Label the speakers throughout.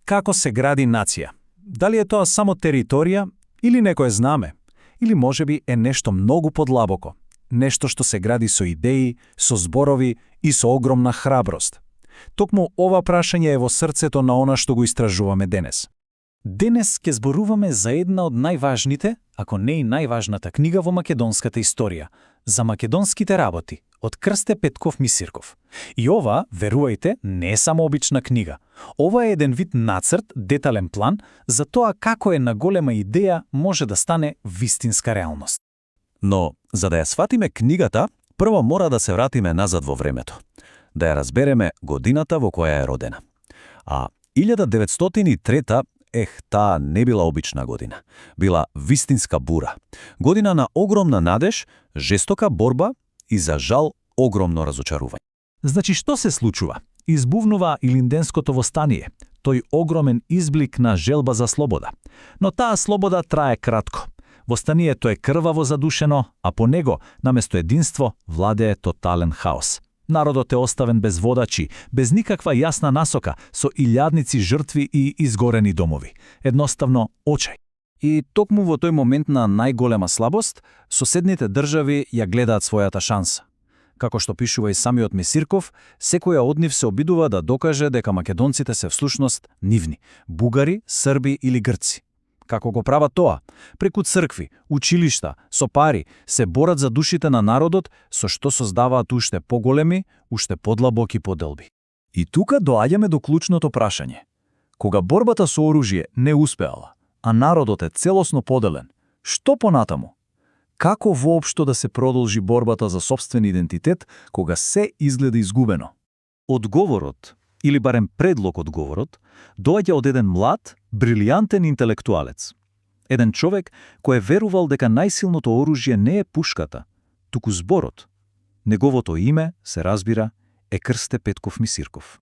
Speaker 1: Како се гради нација? Дали е тоа само територија или некое знаме? Или можеби е нешто многу подлабоко? Нешто што се гради со идеи, со зборови и со огромна храброст? Токму ова прашање е во срцето на она што го истражуваме денес. Денес ќе зборуваме за една од најважните, ако не и најважната книга во македонската историја, за македонските работи, од Крсте Петков Мисирков. И ова, верувајте, не е само обична книга. Ова е еден вид нацрт, детален план за тоа како една голема идеја може да стане вистинска реалност.
Speaker 2: Но, за да ја сватиме книгата, прво мора да се вратиме назад во времето, да ја разбереме годината во која е родена. А 1903 таа не била обична година. Била вистинска бура. Година на огромна надеж, жестока борба и, за жал, огромно разочарување.
Speaker 1: Значи, што се случува? Избувнува Илинденското востание, тој огромен изблик на желба за слобода. Но таа слобода трае кратко. Востанието е крваво задушено, а по него, наместо единство, владее тотален хаос. Народот е оставен без водачи, без никаква јасна насока, со илјадници жртви и изгорени домови. Едноставно очај. И токму во тој момент на најголема слабост, соседните држави ја гледаат својата шанса. Како што пишува и самиот Мисирков, секоја од нив се обидува да докаже дека македонците се всушност нивни, бугари, срби или грци. Како го прават тоа? Преку цркви, училишта, со пари, се борат за душите на народот, со што создаваат уште поголеми, уште подлабоки поделби.
Speaker 3: И тука доаѓаме до клучното прашање. Кога борбата со оружје не успеала, а народот е целосно поделен, што понатаму? Како воопшто да се продолжи борбата за сопствен идентитет, кога се изгледа изгубено?
Speaker 2: Одговорот, или барем предлог одговорот, доаѓа од еден млад, брилијантен интелектуалец. Еден човек кој е верувал дека најсилното оружје не е пушката, туку зборот. Неговото име, се разбира, е Крсте Петков Мисирков.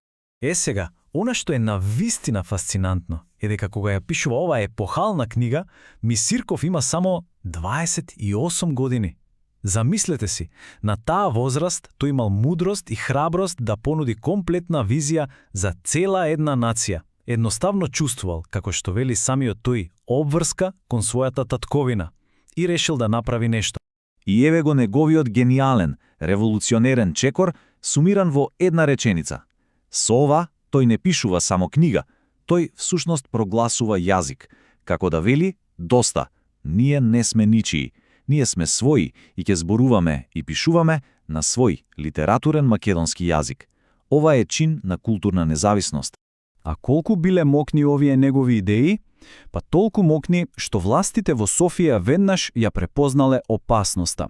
Speaker 1: Сега, она што е навистина фасцинантно е дека кога ја пишува оваа епохална книга, Мисирков има само 28 години. Замислете си, на таа возраст тој имал мудрост и храброст да понуди комплетна визија за цела една нација. Едноставно чувствувал, како што вели самиот тој, обврска кон својата татковина и решил да направи нешто.
Speaker 3: И еве го неговиот гениален, револуционерен чекор, сумиран во една реченица. Со ова, тој не пишува само книга, тој всушност прогласува јазик, како да вели, доста, ние не сме ничии, ние сме своји и ќе зборуваме и пишуваме на свој литературен македонски јазик. Ова е чин на културна независност.
Speaker 1: А колку биле мокни овие негови идеи? Па толку мокни што властите во Софија веднаш ја препознале опасноста.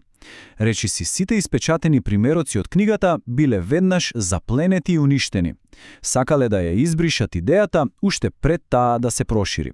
Speaker 1: Речиси сите испечатени примероци од книгата биле веднаш запленети и уништени. Сакале да ја избришат идејата уште пред таа да се прошири.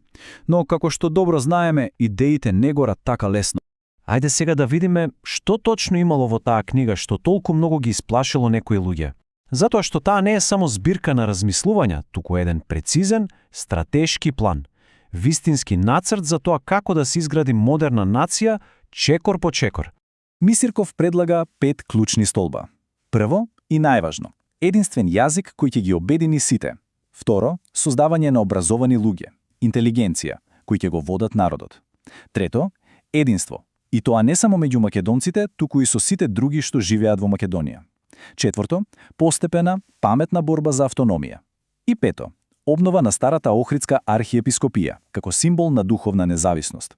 Speaker 1: Но како што добро знаеме, идеите не горат така лесно. Ајде сега да видиме што точно имало во таа книга што толку многу ги исплашило некои луѓе. Затоа што таа не е само збирка на размислувања, туку еден прецизен, стратешки план. Вистински нацрт за тоа како да се изгради модерна нација, чекор по чекор.
Speaker 3: Мисирков предлага 5 клучни столба. Прво и најважно, единствен јазик кој ќе ги обедини сите. Второ, создавање на образовани луѓе, интелигенција, кои ќе го водат народот. Трето, единство, и тоа не само меѓу македонците, туку и со сите други што живеат во Македонија. Четврто, постепена, паметна борба за автономија. И пето, обнова на старата Охридска архиепископија, како символ на духовна независност.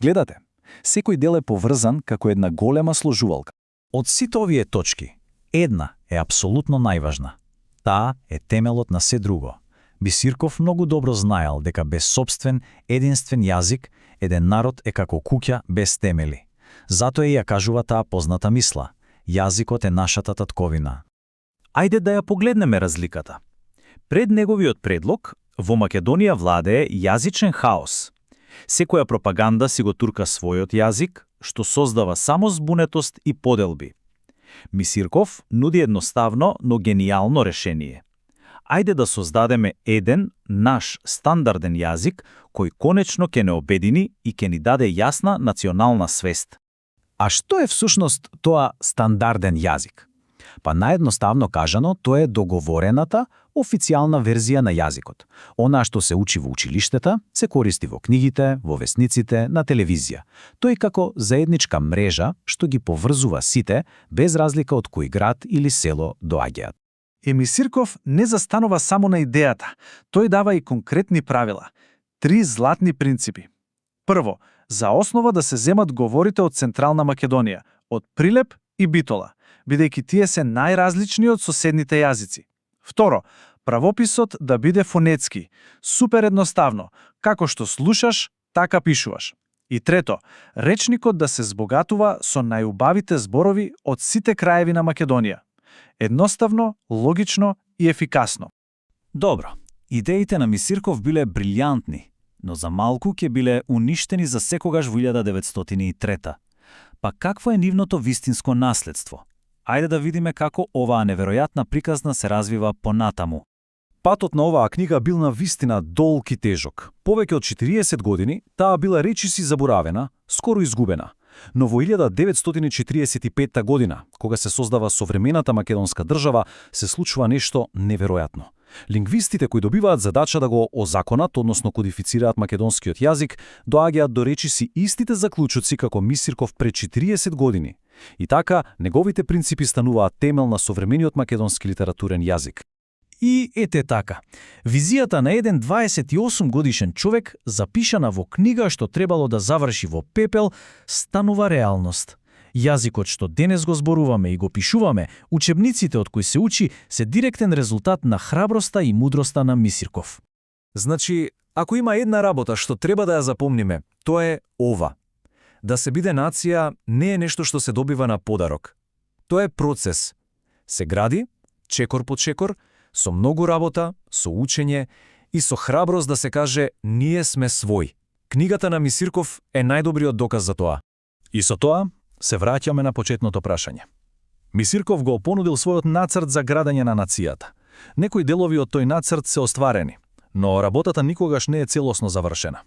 Speaker 3: Гледате, секој дел е поврзан како една голема сложувалка.
Speaker 1: Од сите овие точки, една е апсолутно најважна. Таа е темелот на се друго. Мисирков многу добро знаел дека без сопствен, единствен јазик, еден народ е како куќа без темели. Затоа и ја кажува таа позната мисла. Јазикот е нашата татковина.
Speaker 3: Ајде да ја погледнеме разликата. Пред неговиот предлог, во Македонија владее јазичен хаос. Секоја пропаганда си го турка својот јазик, што создава само збунетост и поделби. Мисирков нуди едноставно, но гениално решение. Ајде да создадеме еден, наш стандарден јазик, кој конечно ќе не обедини и ќе ни даде јасна национална свест.
Speaker 1: А што е всушност тоа стандарден јазик?
Speaker 3: Па наедноставно кажано, тоа е договорената, официјална верзија на јазикот. Она што се учи во училиштата, се користи во книгите, во весниците, на телевизија. Тој како заедничка мрежа што ги поврзува сите, без разлика од кој град или село доаѓаат.
Speaker 1: Емисирков не застанува само на идејата, тој дава и конкретни правила. 3 златни принципи. Прво, за основа да се земат говорите од Централна Македонија, од Прилеп и Битола, бидејќи тие се најразлични од соседните јазици. Второ, правописот да биде фонетски, супер едноставно, како што слушаш, така пишуваш. И трето, речникот да се збогатува со најубавите зборови од сите краеви на Македонија. Едноставно, логично и ефикасно.
Speaker 2: Добро, идеите на Мисирков биле брилјантни, но за малку ќе биле уништени за секогаш во 1903. Па какво е нивното вистинско наследство? Ајде да видиме како оваа неверојатна приказна се развива понатаму.
Speaker 3: Патот на оваа книга бил на вистина долг и тежок. Повеќе од 40 години таа била речиси заборавена, скоро изгубена. Но во 1945 година, кога се создава современата македонска држава, се случува нешто неверојатно. Лингвистите кои добиваат задача да го озаконат, односно кодифицираат македонскиот јазик, доаѓаат до речиси истите заклучоци како Мисирков пред 40 години. И така, неговите принципи стануваат темел на современиот македонски литературен јазик.
Speaker 1: И ете така, визијата на еден 28 годишен човек, запишана во книга што требало да заврши во пепел, станува реалност. Јазикот што денес го зборуваме и го пишуваме, учебниците од кои се учи, се директен резултат на храброста и мудроста на Мисирков.
Speaker 2: Значи, ако има една работа што треба да ја запомниме, тоа е ова. Да се биде нација не е нешто што се добива на подарок. Тоа е процес. Се гради, чекор по чекор, со многу работа, со учење и со храброст да се каже ние сме свој. Книгата на Мисирков е најдобриот доказ за тоа.
Speaker 3: И со тоа се враќаме на почетното прашање. Мисирков го понудил својот нацрт за градење на нацијата. Некои делови од тој нацрт се остварени, но работата никогаш не е целосно завршена.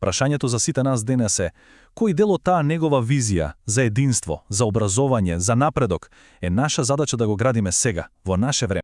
Speaker 3: Прашањето за сите нас денес е, кој дел од таа негова визија за единство, за образование, за напредок е наша задача да го градиме сега, во наше време.